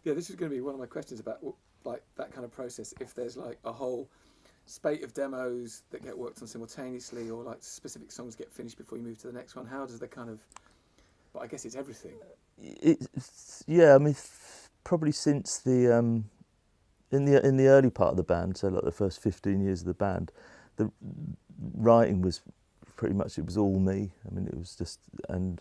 Yeah, this is going to be one of my questions about like that kind of process. If there's like a whole spate of demos that get worked on simultaneously, or like specific songs get finished before you move to the next one, how does the kind of? But I guess it's everything. Yeah, I mean, probably since the in the early part of the band, so like the first 15 years of the band, the writing was pretty much, it was all me. I mean, it was just, and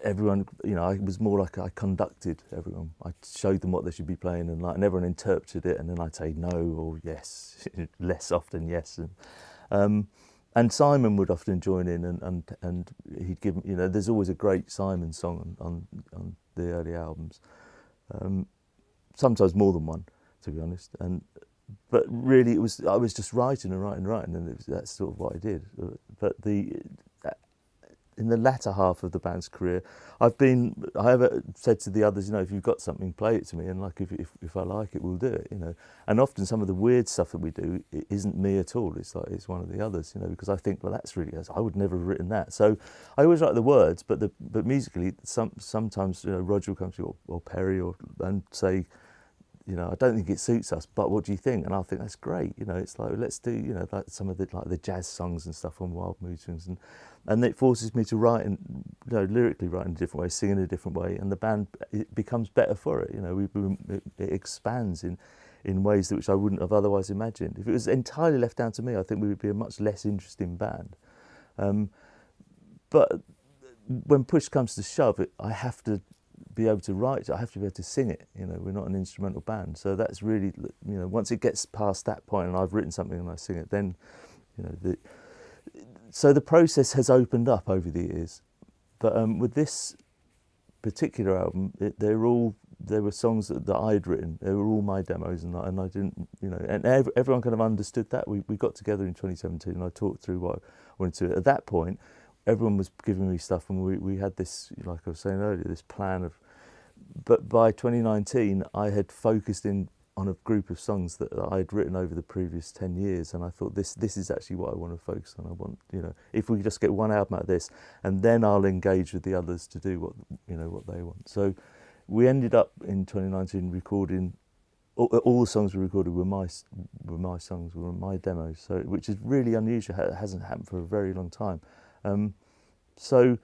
everyone, you know, I was more like I conducted everyone. I showed them what they should be playing, and everyone interpreted it, and then I'd say no or yes, less often yes, and Simon would often join in, and he'd give, you know, there's always a great Simon song on the early albums, sometimes more than one, to be honest, but really I was just writing and writing and writing, and that's sort of what I did. But in the latter half of the band's career, I have said to the others, you know, if you've got something, play it to me, and like if I like it, we'll do it, you know. And often some of the weird stuff that we do, it isn't me at all. It's like it's one of the others, you know, because I think, well, that's really, I would never have written that. So I always write the words, but musically, sometimes, you know, Roger will come to me, or Perry, and say, you know, I don't think it suits us, but what do you think? And I'll think, that's great, you know. It's like, let's do, you know, like some of the jazz songs and stuff on Wild Mood Swings, and it forces me to write, and, you know, lyrically write in a different way, sing in a different way, and the band, it becomes better for it, you know. It expands in ways that which I wouldn't have otherwise imagined. If it was entirely left down to me, I think we would be a much less interesting band. But when push comes to shove, I have to be able to write it, I have to be able to sing it, you know. We're not an instrumental band, so that's really, you know, once it gets past that point and I've written something and I sing it, then, you know, so the process has opened up over the years. But with this particular album, there were songs that I'd written. They were all my demos, and I didn't, you know, and everyone kind of understood that. We got together in 2017, and I talked through what I wanted to. At that point, everyone was giving me stuff, and we had this, like I was saying earlier, this plan of. But by 2019, I had focused in on a group of songs that I had written over the previous 10 years, and I thought, this is actually what I want to focus on. I want, you know, if we could just get one album out of this, and then I'll engage with the others to do what, you know, what they want. So we ended up in 2019 recording. All the songs we recorded were my songs, were my demos. So, which is really unusual. It hasn't happened for a very long time. So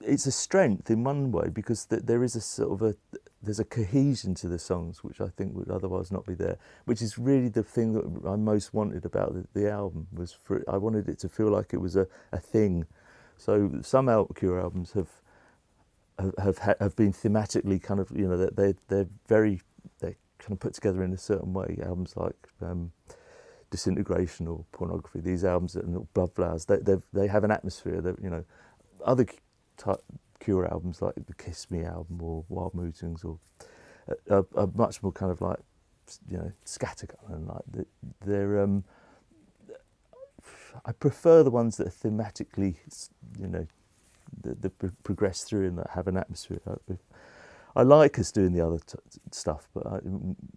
it's a strength in one way, because there is a sort of there's a cohesion to the songs which I think would otherwise not be there, which is really the thing that I most wanted about the album. I wanted it to feel like it was a thing. So some Cure albums have been thematically kind of, you know, they're kind of put together in a certain way. Albums like Disintegration or Pornography, these albums that are Blood Flowers, they have an atmosphere that, you know, other Cure albums like the Kiss Me album or Wild Mood Swings are much more kind of like, you know, scattergun, and like they're I prefer the ones that are thematically, you know, that progress through and that have an atmosphere. I like us doing the other stuff, but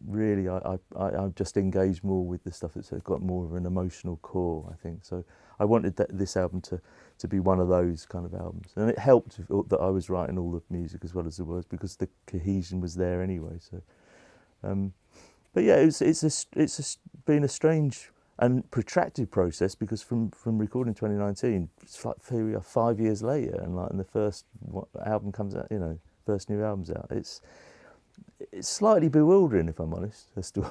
really I'm just engaged more with the stuff that's got more of an emotional core, I think. So I wanted this album to be one of those kind of albums, and it helped that I was writing all the music as well as the words, because the cohesion was there anyway. So, but yeah, it's been a strange and protracted process, because from recording 2019, it's like here we are 5 years later, and like, and the first album comes out, you know, first new album's out. It's slightly bewildering, if I'm honest, as to